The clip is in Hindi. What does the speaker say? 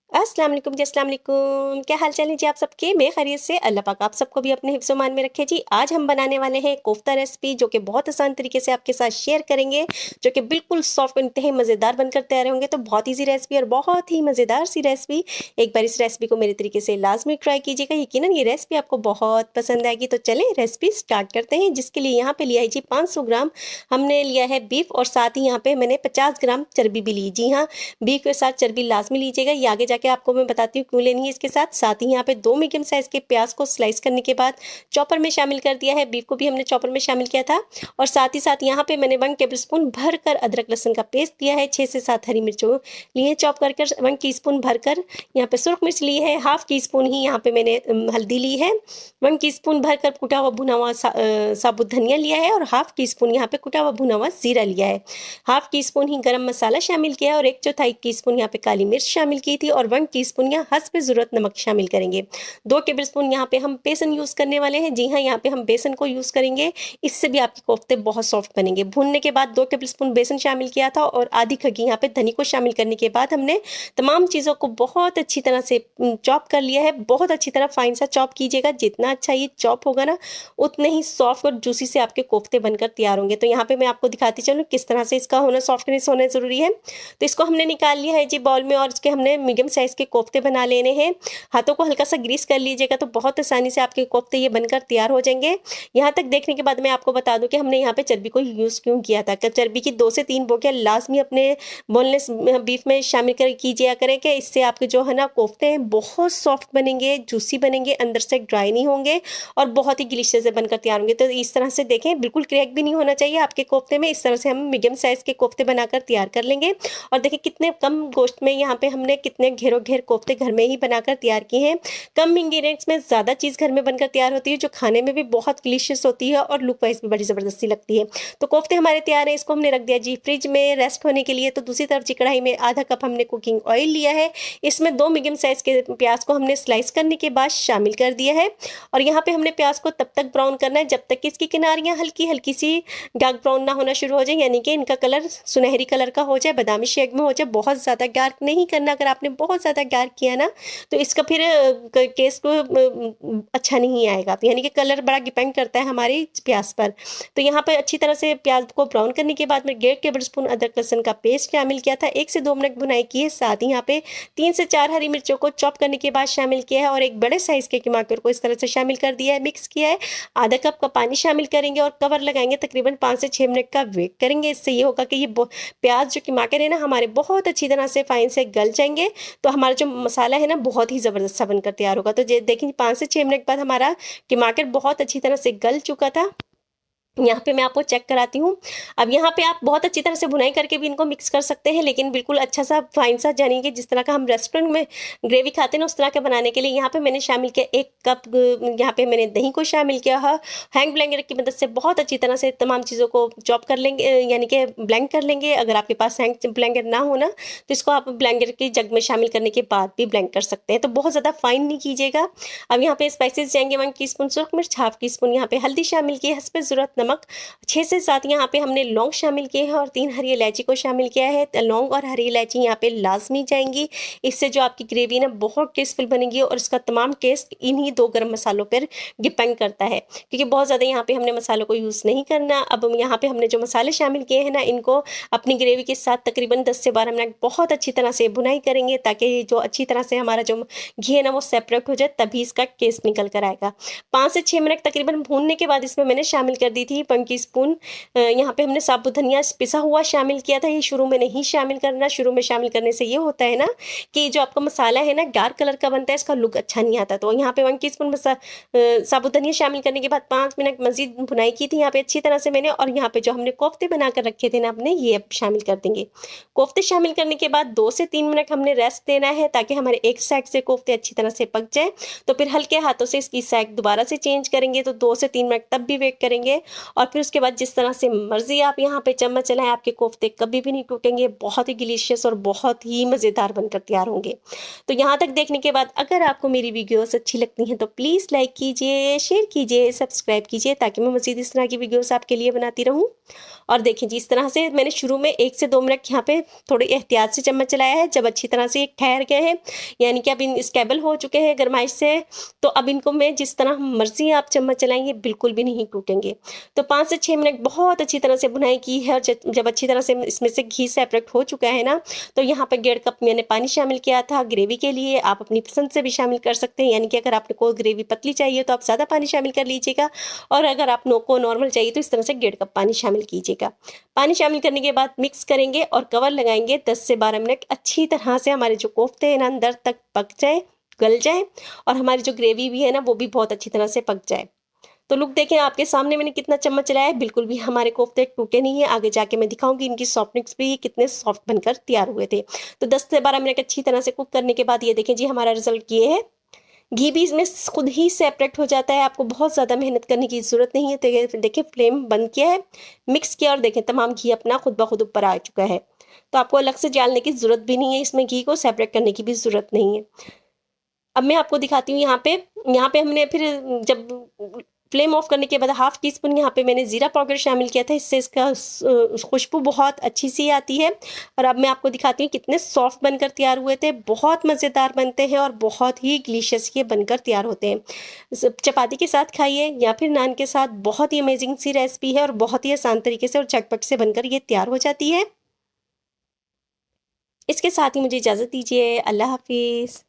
अस्सलाम वालेकुम जी, अस्सलाम वालेकुम। क्या हाल चाल है जी आप सबके? मैं खैरियत से, अल्लाह पाक आप सबको भी अपने हिफ्ज़-ओ-मान में रखे जी। आज हम बनाने वाले हैं कोफ्ता रेसिपी, जो कि बहुत आसान तरीके से आपके साथ शेयर करेंगे, जो कि बिल्कुल सॉफ्ट और इंतहाई मज़ेदार बनकर तैयार होंगे। तो बहुत ईज़ी रेसिपी और बहुत ही मज़ेदार सी रेसिपी। एक बार इस रेसिपी को मेरे तरीके से लाज़मी ट्राई कीजिएगा, यकीनन ये रेसिपी आपको बहुत पसंद आएगी। तो चलें रेसिपी स्टार्ट करते हैं, जिसके लिए यहाँ पे लिया है जी 500 ग्राम हमने लिया है बीफ, और साथ ही यहाँ पे मैंने 50 ग्राम चर्बी भी ली। जी हाँ, बीफ के साथ चर्बी लाज़मी लीजिएगा, ये आगे जाके आपको मैं बताती हूँ क्यों लेनी है इसके साथ। साथ ही यहाँ पे 2 मीडियम साइज़ के प्याज़ को स्लाइस करने के बाद चॉपर में शामिल कर दिया है, बीफ को भी हमने चॉपर में शामिल किया था। और साथ ही साथ यहाँ पे मैंने 1 टेबलस्पून भरकर अदरक लहसुन का पेस्ट दिया है, 6 से 7 हरी मिर्चों लिए हैं चॉप कर 1 टीस्पून भरकर। यहाँ पे सुरख मिर्च ली है, हाफ टी स्पून ही यहाँ पे मैंने हल्दी ली है, 1 टीस्पून भरकर कुटा हुआ भुना हुआ साबुत धनिया लिया है, और हाफ टी स्पून यहाँ पे कुटा हुआ भुना हुआ जीरा लिया है। हाफ टी स्पून ही गरम मसाला शामिल किया है, और 1/4 टीस्पून यहाँ पे काली मिर्च शामिल की थी, और 1 टीस्पून यहाँ हस्ब ज़रूरत नमक शामिल करेंगे। 2 टेबलस्पून यहाँ पे हम बेसन यूज़ करने वाले हैं। जी हाँ, यहाँ पे हम बेसन को यूज़ करेंगे, इससे भी आपके कोफ्ते बहुत सॉफ्ट बनेंगे। भूनने के बाद 2 टेबलस्पून बेसन शामिल किया था, और आधी खगी यहाँ पे धनी को शामिल करने के बाद हमने तमाम चीज़ों को बहुत अच्छी तरह से चॉप कर लिया है। बहुत अच्छी तरह फाइन सा चॉप कीजिएगा, जितना अच्छा ये चॉप होगा ना, उतने ही सॉफ्ट और जूसी से आपके कोफ्ते बनकर तैयार होंगे। तो यहाँ पे मैं आपको दिखाती चलूँ किस तरह से इसका होना, सॉफ्टनेस होना ज़रूरी है। तो इसको हमने निकाल लिया है जी बाउल में, और इसके हमने मीडियम साइज़ के कोफ्ते बना लेने हैं। हाथों को हल्का सा ग्रीस कर लीजिएगा, तो बहुत आसानी से आपके कोफ्ते ये बनकर तैयार हो जाएंगे। यहाँ तक देखने के बाद मैं आपको बता दूं कि हमने यहाँ पे चर्बी को यूज़ क्यों किया था। चर्बी की 2 से 3 बोटियाँ लाजमी अपने बोनलेस बीफ में शामिल कर कीजिए करें, कि इससे आपके जो है ना कोफ्ते हैं बहुत सॉफ्ट बनेंगे, जूसी बनेंगे, अंदर से ड्राई नहीं होंगे, और बहुत ही डिलीशियस से बनकर तैयार होंगे। तो इस तरह से देखें, बिल्कुल क्रैक भी नहीं होना चाहिए आपके कोफ्ते में। इस तरह से हम मीडियम साइज़ के कोफ्ते बनाकर तैयार कर लेंगे। और देखिए कितने कम गोश्त में यहाँ पे हमने कितने घेरों घेर कोफ्ते घर में ही बनाकर तैयार किए हैं। कम इंग्रेडिएंट्स में ज़्यादा चीज़ घर में बनकर तैयार होती है, जो खाने में भी बहुत डिलीशियस होती है और लुक वाइज भी बड़ी ज़बरदस्ती लगती है। तो कोफ्ते हमारे तैयार हैं, इसको हमने रख दिया जी फ्रिज में रेस्ट होने के लिए। तो दूसरी तरफ जी कढ़ाई में आधा कप हमने कुकिंग ऑयल लिया है, इसमें 2 मीडियम साइज़ के प्याज को हमने स्लाइस करने के बाद शामिल कर दिया है। और यहाँ पे हमने प्याज को तब तक ब्राउन करना है जब तक कि इसकी किनारियाँ हल्की हल्की सी डार्क ब्राउन ना होना शुरू हो जाए, यानी कि इनका कलर सुनहरी कलर का हो जाए, बादामी शेड में हो जाए। बहुत ज़्यादा डार्क नहीं करना, अगर आपने बहुत ज़्यादा डार्क किया ना, तो इसका फिर टेस्ट अच्छा नहीं आएगा। तो यानी कि कलर बड़ा डिपेंड करता है हमारे प्याज पर। तो यहाँ पर अच्छी तरह से प्याज को ब्राउन करने के बाद में 1.5 टेबलस्पून अदरक लहसुन का पेस्ट शामिल किया था, 1 से 2 मिनट भुनाई की है। साथ ही यहाँ पे 3 से 4 हरी मिर्चों को चॉप करने के बाद शामिल किया है, और एक बड़े साइज़ के टमाटर को इस तरह से शामिल कर दिया है, मिक्स किया है। आधा कप का पानी शामिल करेंगे और कवर लगाएंगे, तकरीबन 5 से 6 मिनट का वेट करेंगे। इससे ये होगा कि ये प्याज जो टमाटर है ना हमारे बहुत अच्छी तरह से फाइन से गल जाएंगे, तो हमारा जो मसाला है ना बहुत ही ज़बरदस्त सा बनकर तैयार होगा। तो देखिए 5 से 6 मिनट बाद हमारा टमाटर बहुत अच्छी तरह से गल चुका था। यहाँ पे मैं आपको चेक कराती हूँ। अब यहाँ पे आप बहुत अच्छी तरह से भुनाई करके भी इनको मिक्स कर सकते हैं, लेकिन बिल्कुल अच्छा सा फाइन सा, यानी कि जिस तरह का हम रेस्टोरेंट में ग्रेवी खाते हैं ना, उस तरह के बनाने के लिए यहाँ पे मैंने शामिल किया 1 कप यहाँ पे मैंने दही को शामिल किया है। हैंड ब्लेंडर की मदद से बहुत अच्छी तरह से तमाम चीज़ों को चॉप कर लेंगे, यानी कि ब्लेंड कर लेंगे। अगर आपके पास हैंड ब्लेंडर ना हो ना, तो इसको आप ब्लेंडर की जग में शामिल करने के बाद भी ब्लेंड कर सकते हैं। तो बहुत ज़्यादा फाइन नहीं कीजिएगा। अब यहाँ पे स्पाइसेस जाएंगे 1 टीस्पून सुरख मिर्च, हाफ टी स्पून यहाँ पे हल्दी शामिल की है, हस्ब ज़रूरत नमक, 6 से 7 यहाँ पे हमने लौंग शामिल किए हैं, और 3 हरी इलायची को शामिल किया है। लौंग और हरी इलायची यहाँ पे लाजमी जाएंगी, इससे जो आपकी ग्रेवी ना बहुत टेस्टफुल बनेगी, और इसका तमाम टेस्ट इन्हीं 2 गरम मसालों पर डिपेंड करता है, क्योंकि बहुत ज़्यादा यहाँ पे हमने मसालों को यूज़ नहीं करना। अब यहाँ पे हमने जो मसाले शामिल किए हैं ना, इनको अपनी ग्रेवी के साथ तकरीबन 10 से 12 मिनट बहुत अच्छी तरह से भुनाई करेंगे, ताकि जो अच्छी तरह से हमारा जो घी है ना वो सेपरेट हो जाए, तभी इसका टेस्ट निकल कर आएगा। 5 से 6 मिनट तकरीबन भूनने के बाद इसमें मैंने शामिल कर दी थी 1 टीस्पून यहाँ पे हमने साबुत धनिया पिसा हुआ शामिल किया था। ये शुरू में नहीं शामिल करना, शुरू में शामिल करने से ये होता है ना कि जो आपका मसाला है ना डार्क कलर का बनता है, इसका लुक अच्छा नहीं आता। तो यहाँ पे 1 टीस्पून साबुत धनिया शामिल करने के बाद 5 मिनट मजीद भुनाई की थी यहाँ पे अच्छी तरह से मैंने। और यहाँ पे जो हमने कोफ्ते बनाकर रखे थे ना अपने, ये अब शामिल कर देंगे। कोफ्ते शामिल करने के बाद 2 से 3 मिनट हमने रेस्ट देना है, ताकि हमारे एक साइड से कोफ्ते अच्छी तरह से पक जाए। तो फिर हल्के हाथों से इसकी साइड दोबारा से चेंज करेंगे, तो 2 से 3 मिनट तब भी वेट करेंगे। और फिर उसके बाद जिस तरह से मर्ज़ी आप यहाँ पे चम्मच चलाएँ, आपके कोफ्ते कभी भी नहीं टूटेंगे, बहुत ही डिलीशियस और बहुत ही मज़ेदार बनकर तैयार होंगे। तो यहाँ तक देखने के बाद अगर आपको मेरी वीडियोस अच्छी लगती हैं तो प्लीज़ लाइक कीजिए, शेयर कीजिए, सब्सक्राइब कीजिए ताकि मैं मज़ीद इस तरह की वीडियोस आपके लिए बनाती रहूँ। और देखिए जी, इस तरह से मैंने शुरू में 1 से 2 मिनट यहाँ पे थोड़ी एहतियात से चम्मच चलाया है। जब अच्छी तरह से ये ठहर गए हैं, यानी कि अब इन स्टेबल हो चुके हैं गरमाइश से, तो अब इनको मैं जिस तरह मर्ज़ी आप चम्मच चलाएँगे बिल्कुल भी नहीं टूटेंगे। तो 5 से 6 मिनट बहुत अच्छी तरह से भुनाई की है और जब अच्छी तरह से इसमें से घी सेपरेट हो चुका है ना, तो यहाँ पे 1.5 कप मैंने पानी शामिल किया था ग्रेवी के लिए। आप अपनी पसंद से भी शामिल कर सकते हैं, यानी कि अगर आपको ग्रेवी पतली चाहिए तो आप ज़्यादा पानी शामिल कर लीजिएगा, और अगर आप को नॉर्मल चाहिए तो इस तरह से 1.5 कप पानी शामिल कीजिएगा। पानी शामिल करने के बाद मिक्स करेंगे और कवर लगाएंगे 10 से 12 मिनट, अच्छी तरह से हमारे जो कोफ्ते हैं ना अंदर तक पक जाए, गल जाए, और हमारी जो ग्रेवी भी है ना वो भी बहुत अच्छी तरह से पक जाए। तो लुक देखें, आपके सामने मैंने कितना चम्मच चलाया है, बिल्कुल भी हमारे कोफ्ते टूटे नहीं है। आगे जाके मैं दिखाऊंगी इनकी सॉफ्टनेस भी कितने सॉफ्ट बनकर तैयार हुए थे। तो 10 से 12 मिनट अच्छी तरह से कुक करने के बाद ये देखें जी हमारा रिजल्ट ये है। घी भी इसमें खुद ही सेपरेट हो जाता है, आपको बहुत ज़्यादा मेहनत करने की ज़रूरत नहीं है। तो ये देखिए फ्लेम बंद किया है, मिक्स किया और देखें तमाम घी अपना खुद ब खुद ऊपर आ चुका है। तो आपको अलग से डालने की ज़रूरत भी नहीं है, इसमें घी को सेपरेट करने की भी ज़रूरत नहीं है। अब मैं आपको दिखाती हूँ यहाँ पे हमने फिर जब फ्लेम ऑफ करने के बाद हाफ टी स्पून यहाँ पे मैंने ज़ीरा पाउडर शामिल किया था, इससे इसका खुशबू बहुत अच्छी सी आती है। और अब मैं आपको दिखाती हूँ कितने सॉफ्ट बनकर तैयार हुए थे, बहुत मज़ेदार बनते हैं और बहुत ही डिलीशियस ये बनकर तैयार होते हैं। चपाती के साथ खाइए या फिर नान के साथ, बहुत ही अमेजिंग सी रेसिपी है और बहुत ही आसान तरीके से और झटपट से बनकर ये तैयार हो जाती है। इसके साथ ही मुझे इजाज़त दीजिए। अल्लाह हाफिज़।